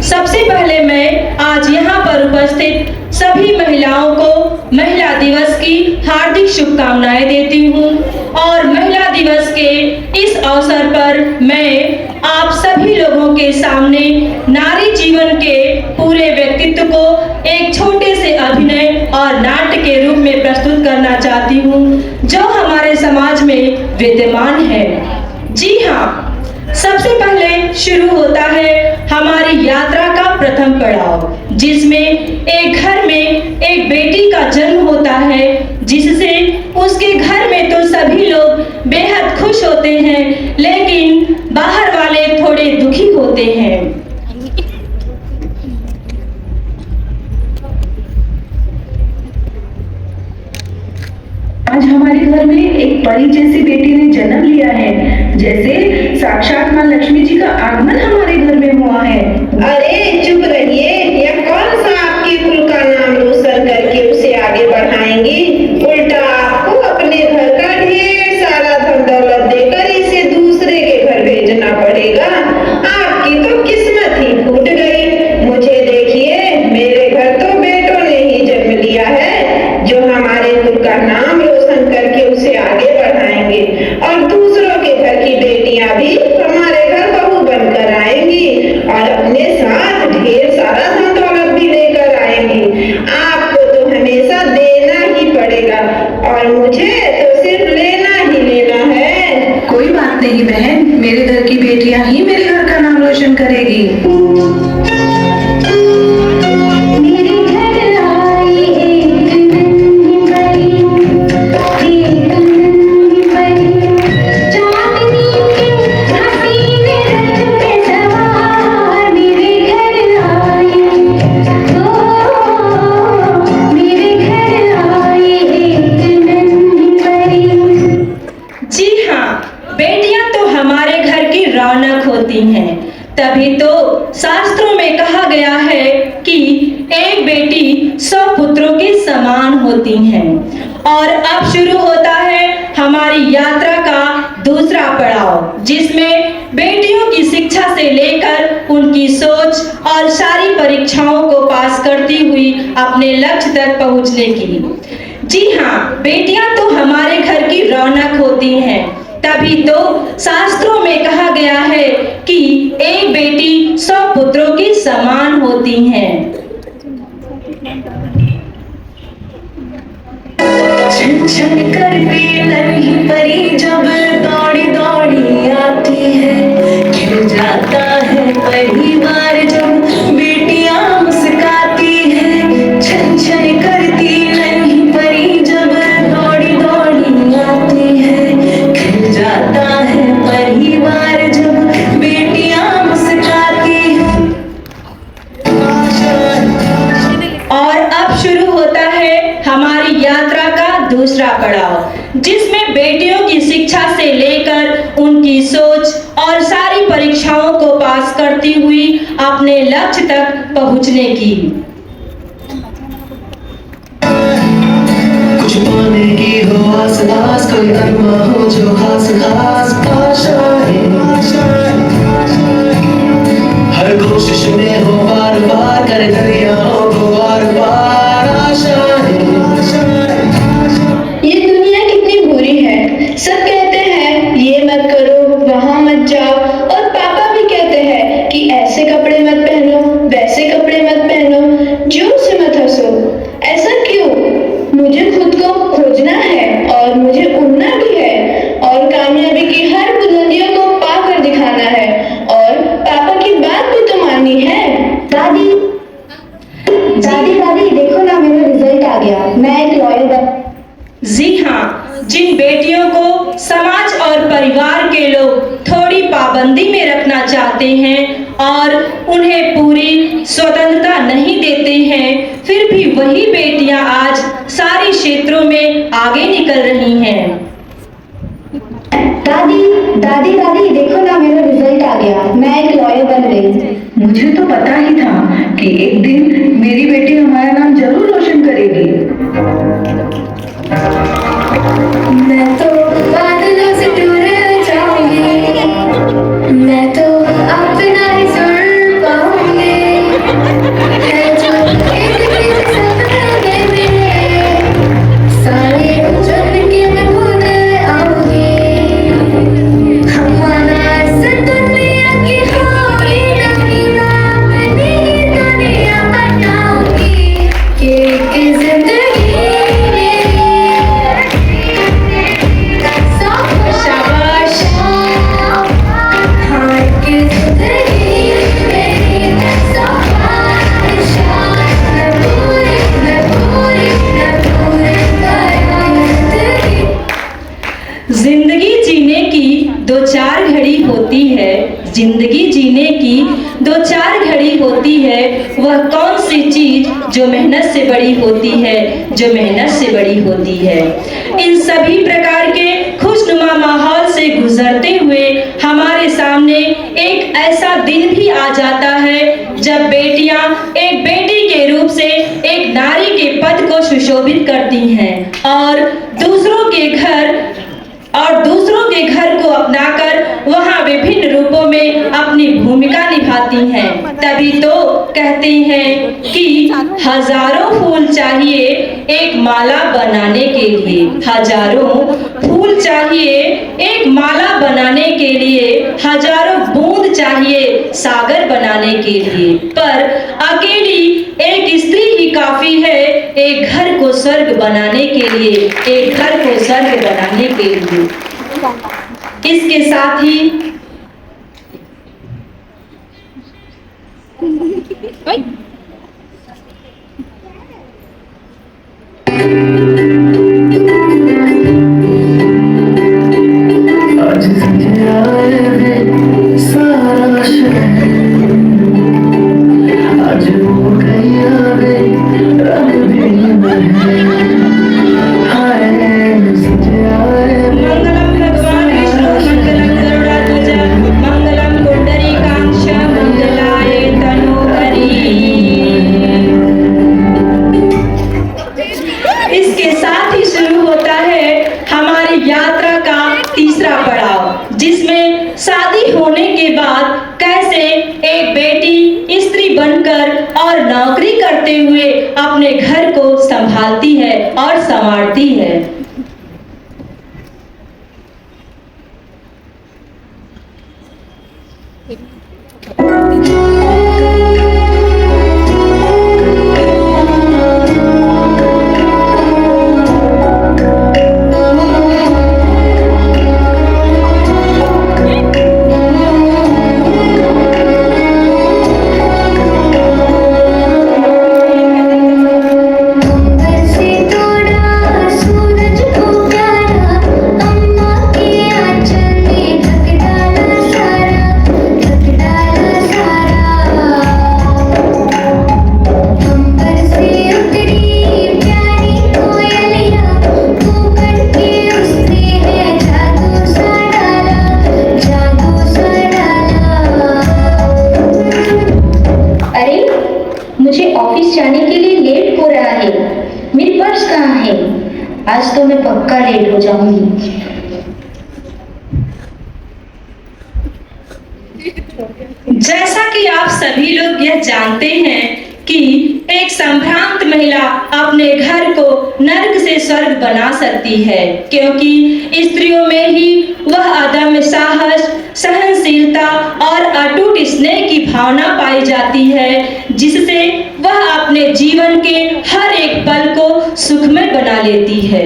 सबसे पहले मैं आज यहाँ पर उपस्थित सभी महिलाओं को महिला दिवस की हार्दिक शुभकामनाएं देती हूँ और महिला दिवस के इस अवसर पर मैं आप सभी लोगों के सामने नारी जीवन के पूरे व्यक्तित्व को एक छोटे से अभिनय और नाट्य के रूप में प्रस्तुत करना चाहती हूँ जो हमारे समाज में विद्यमान है। जी हाँ, सबसे पहले शुरू होता है हमारी यात्रा का प्रथम पड़ाव, जिसमें एक घर में एक बेटी का जन्म होता है, जिससे उसके घर में तो सभी लोग बेहद खुश होते हैं, लेकिन बाहर वाले थोड़े दुखी होते हैं। आज हमारे घर में एक परी जैसी बेटी ने जन्म लिया है, जैसे साक्षात मां लक्ष्मी जी का आगमन हमारे घर में हुआ है। अरे चुप रहिए, यह कौन सा आपके कुल का नाम रोशन करके उसे आगे बढ़ाएंगी? उल्टा आपको अपने घर का ढेर सारा धन दौलत देकर इसे दूसरे के घर भेजना पड़ेगा। आपकी तो किस्मत ही फूट गई। मुझे देखिए, मेरे घर तो बेटों ने ही जन्म लिया है जो हमारे कुल का नाम रोशन करके उसे आगे बढ़ाएंगे, और दूसरों के घर की बेटियां भी हमारे घर बहू बनकर आएंगी और अपने साथ ढेर सारा धन दौलत भी लेकर आएंगी। आपको तो हमेशा देना ही पड़ेगा और मुझे तो सिर्फ लेना ही लेना है। कोई बात नहीं बहन, मेरे घर की बेटियां ही मेरे घर का नाम रोशन करेगी। तभी तो शास्त्रों में कहा गया है कि एक बेटी 100 पुत्रों के समान होती हैं। और अब शुरू होता है हमारी यात्रा का दूसरा पड़ाव, जिसमें बेटियों की शिक्षा से लेकर उनकी सोच और सारी परीक्षाओं को पास करती हुई अपने लक्ष्य तक पहुंचने की। जी हाँ, बेटियां तो हमारे घर की रौनक होती हैं। तभी तो शास्त्रों में कहा गया है कि एक बेटी 100 पुत्रों के समान होती हैं। छन छन करती नन्ही परी जब दौड़ी दौड़ी आती है, खिल जाता है परिवार जब बेटियां मुस्काती है। छन छन करती नन्ही परी जब दौड़ी दौड़ी आती है, खिल जाता है परिवार जब बेटियां मुस्काती है। और अब शुरू होता है हमारी यात्रा का दूसरा पड़ाव, जिसमें बेटियों की शिक्षा से लेकर उनकी सोच और सारी परीक्षाओं को पास करती हुई अपने लक्ष्य तक पहुंचने की। कुछ पाने की हो आस आस, कोई अरमा हो जो खास खास आशाएं, हर कोशिश में हो बार बार करे दरियाओं को बार बार आशाएं। ये दुनिया कितनी बुरी है। सब कहते हैं ये मत करो, वहाँ मत जाओ, और पापा भी कहते हैं कि ऐसे कपड़े मत पहनो, वैसे कपड़े मत पहनो, जोर से मत हंसो। ऐसा क्यों? मुझे खुद को खोजना है और मुझे उड़ना भी है और कामयाबी की हर बुलंदियों को पाकर दिखाना है, और पापा की बात भी तो माननी है। दादी दादी दादी देखो ना, मेरा रिजल्ट आ गया, मैं एक लॉयर बन। जी हाँ, जिन बेटियों को समाज और परिवार के लोग थोड़ी पाबंदी में रखना चाहते हैं और उन्हें पूरी स्वतंत्रता नहीं देते हैं, फिर भी वही बेटियां आज सारे क्षेत्रों में आगे निकल रही हैं। दादी दादी दादी देखो ना, मेरा रिजल्ट आ गया, मैं एक लॉयर बन गई। मुझे तो पता ही था कि एक दिन मेरी बेटी हमारा नाम जरूर रोशन करेगी। मैं तो बादलों से दूर जाऊंगी, मैं तो अपना ही सुर पाऊंगी। दो चार घड़ी होती है, वह कौन सी चीज जो मेहनत से बड़ी होती है, जो मेहनत से बड़ी होती है। इन सभी प्रकार के खुशनुमा माहौल से गुजरते हुए हमारे सामने एक ऐसा दिन भी आ जाता है जब बेटियां एक बेटी के रूप से एक नारी के पद को सुशोभित करती हैं और दूसरों के घर को अपनाकर वहां विभिन्न रूपों में अपनी भूमिका निभाती हैं। तभी तो कहते हैं कि हजारों फूल चाहिए एक माला बनाने के लिए, हजारों फूल चाहिए एक माला बनाने के लिए, हजारों बूंद चाहिए सागर बनाने के लिए, पर अकेली एक स्त्री ही काफी है एक घर को स्वर्ग बनाने के लिए, एक घर को स्वर्ग बनाने के लिए। इसके साथ ही आज तुझे आए हैं सारा शहर, आज हो गई आवे रंग भी महल। हाय तुझे आए मंगलम भगवान विष्णु मंगलम गरुड़ध्वज मंगलम पुंडरीकाक्ष मंगलाय तनोहरि। इसके साथ ही शुरू होता है हमारी यात्रा का तीसरा पड़ाव, जिसमें शादी होने के बाद कैसे एक बेटी स्त्री बनकर और नौकरी करते हुए अपने घर को संभालती है और संवारती है। मुझे ऑफिस जाने के लिए लेट हो रहा है, मेरी पर्स कहाँ है? आज तो मैं पक्का लेट हो जाऊंगी। जैसा कि आप सभी लोग यह जानते हैं कि एक संभ्रांत महिला अपने घर को नर्क से स्वर्ग बना सकती है, क्योंकि स्त्रियों में ही वह अदम्य साहस, सहनशीलता और अटूट स्नेह की भावना पाई जाती है, जिससे वह अपने जीवन के हर एक पल को सुखमय बना लेती है।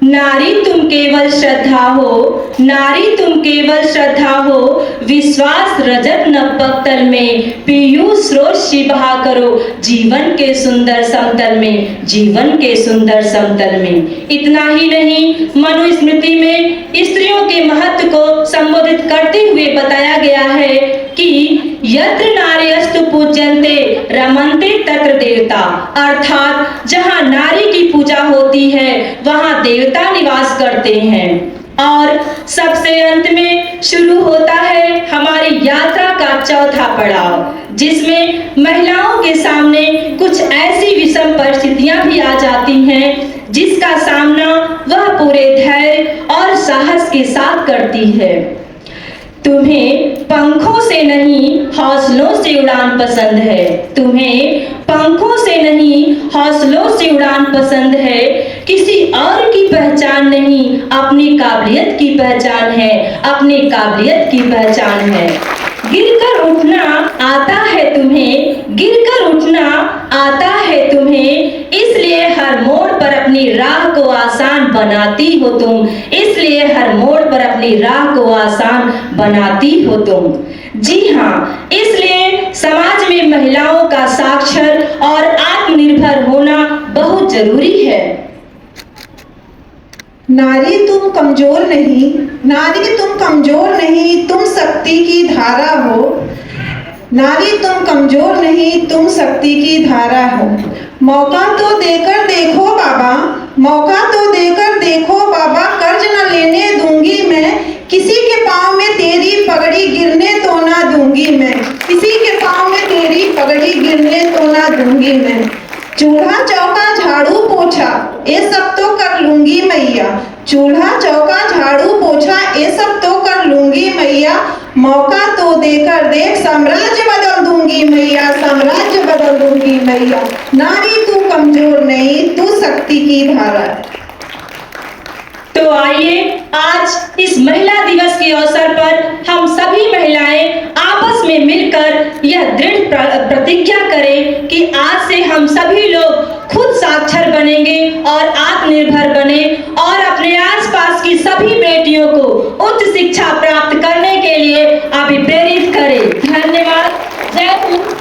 नारी तुम केवल श्रद्धा हो, नारी तुम केवल श्रद्धा हो, विश्वास रजत नपतल में, पीयूष स्रोत बहा करो जीवन के सुंदर समतल में, जीवन के सुंदर समतल में। इतना ही नहीं, मनुस्मृति में स्त्रियों के महत्व को संबोधित करते हुए बताया गया है कि यत्र नार्यस्तु पूज्यन्ते रमन्ते तत्र देवता, अर्थात जहाँ नारी की पूजा होती है वहाँ देवता निवास करते हैं। और सबसे अंत में शुरू होता है हमारी यात्रा का चौथा पड़ाव, जिसमें महिलाओं के सामने कुछ ऐसी विषम परिस्थितियां भी आ जाती हैं जिसका सामना वह पूरे धैर्य और साहस के साथ करती है। तुम्हें पंखों से नहीं हौसलों से उड़ान पसंद है, तुम्हें पंखों से नहीं हौसलों से उड़ान पसंद है, किसी और की पहचान नहीं अपनी काबिलियत की पहचान है, अपनी काबिलियत की पहचान है। गिरकर उठना आता है तुम्हें, गिरकर उठना आता है तुम्हें, इसलिए हर मोड़ पर अपनी राह को आसान बनाती हो तुम, इसलिए हर मोड़ पर अपनी राह को आसान बनाती हो तुम। जी हाँ, इसलिए समाज में महिलाओं का साक्षर और आत्मनिर्भर होना बहुत जरूरी है। नारी तुम कमजोर नहीं, नारी तुम कमजोर नहीं, तुम शक्ति की धारा हो। नारी तुम कमजोर नहीं, तुम शक्ति की धारा हो। मौका तो देकर देखो बाबा, मौका तो देकर देखो बाबा, कर्ज न लेने दूंगी मैं, किसी के पाँव में तेरी पगड़ी गिरने तो ना दूंगी मैं, किसी के पाँव में तेरी पगड़ी गिरने तो ना दूंगी मैं। चूल्हा चौका झाड़ू पोछा ये सब तो कर लूंगी मैया, चूल्हा चौका झाड़ू पोछा ये सब तो कर लूंगी मैया। मौका तो देकर देख, साम्राज्य बदल दूंगी मैया, साम्राज्य बदल दूंगी मैया। नारी तू कमजोर नहीं, तू शक्ति की धारा है। तो आइए आज इस महिला दिवस के अवसर पर हम सभी महिलाएं आपस में मिलकर यह दृढ़ प्रतिज्ञा करें कि आज से हम सभी लोग खुद साक्षर बनेंगे और आत्मनिर्भर बने और अपने आसपास की सभी बेटियों को उच्च शिक्षा प्राप्त करने के लिए अभिप्रेरित करें। धन्यवाद। जय हिंद।